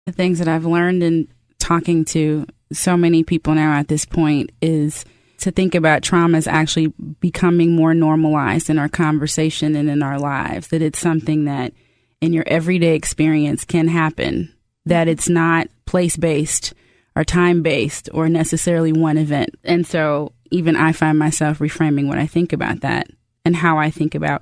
The things that I've learned in talking to so many people now at this point is to think about trauma as actually becoming more normalized in our conversation and in our lives, that it's something that in your everyday experience can happen, that it's not place-based or time-based or necessarily one event. And so even I find myself reframing what I think about that and how I think about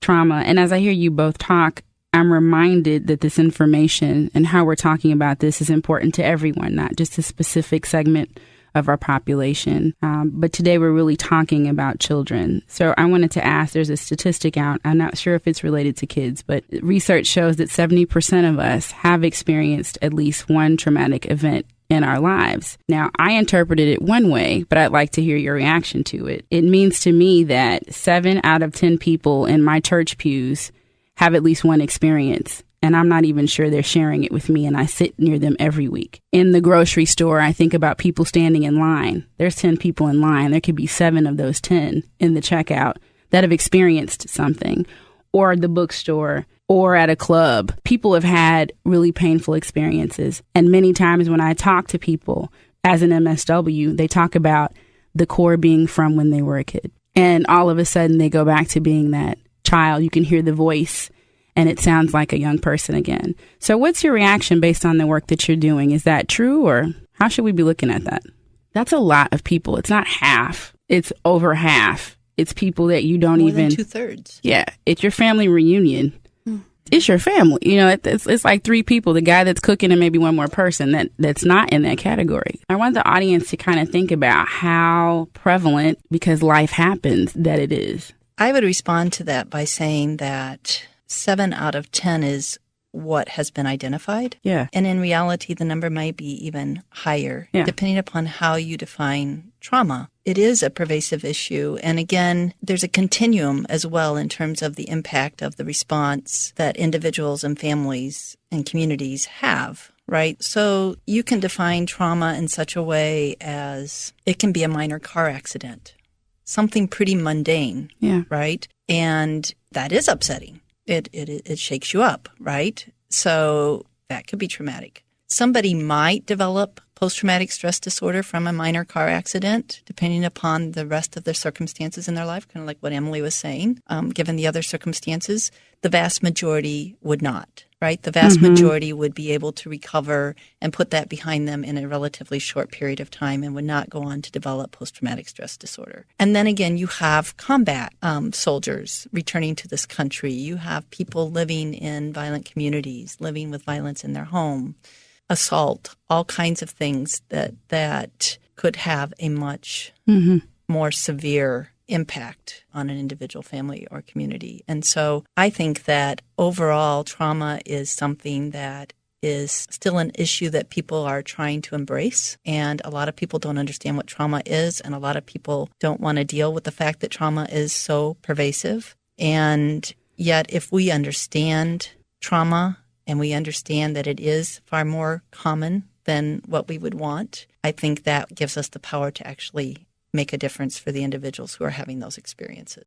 trauma. And as I hear you both talk, I'm reminded that this information and how we're talking about this is important to everyone, not just a specific segment of our population. But today we're really talking about children. So I wanted to ask, there's a statistic out, I'm not sure if it's related to kids, but research shows that 70% of us have experienced at least one traumatic event in our lives. Now, I interpreted it one way, but I'd like to hear your reaction to it. It means to me that 7 out of 10 people in my church pews have at least one experience. And I'm not even sure they're sharing it with me, and I sit near them every week. In the grocery store, I think about people standing in line. There's 10 people in line. There could be 7 of those 10 in the checkout that have experienced something. Or the bookstore, or at a club. People have had really painful experiences. And many times when I talk to people as an MSW, they talk about the core being from when they were a kid. And all of a sudden they go back to being that child. You can hear the voice and it sounds like a young person again. So what's your reaction based on the work that you're doing? Is that true, or how should we be looking at that? That's a lot of people. It's not half. It's over half. It's people that you don't More even... than 2/3. Yeah. It's your family reunion. It's your family. You know, it's like 3 people, the guy that's cooking and maybe one more person that's not in that category. I want the audience to kind of think about how prevalent, because life happens, that it is. I would respond to that by saying that 7 out of 10 is what has been identified. Yeah. And in reality, the number might be even higher, Yeah. depending upon how you define trauma. It is a pervasive issue. And again, there's a continuum as well in terms of the impact of the response that individuals and families and communities have, right? So you can define trauma in such a way as it can be a minor car accident, something pretty mundane, Yeah. right? And that is upsetting. It shakes you up, right? So that could be traumatic. Somebody might develop post-traumatic stress disorder from a minor car accident, depending upon the rest of the circumstances in their life, kind of like what Emily was saying, given the other circumstances. The vast majority would not, right? The vast majority would be able to recover and put that behind them in a relatively short period of time and would not go on to develop post-traumatic stress disorder. And then again, you have combat soldiers returning to this country. You have people living in violent communities, living with violence in their home, assault, all kinds of things that could have a much more severe impact on an individual, family, or community. And so I think that overall trauma is something that is still an issue that people are trying to embrace. And a lot of people don't understand what trauma is. And a lot of people don't want to deal with the fact that trauma is so pervasive. And yet if we understand trauma and we understand that it is far more common than what we would want, I think that gives us the power to actually make a difference for the individuals who are having those experiences.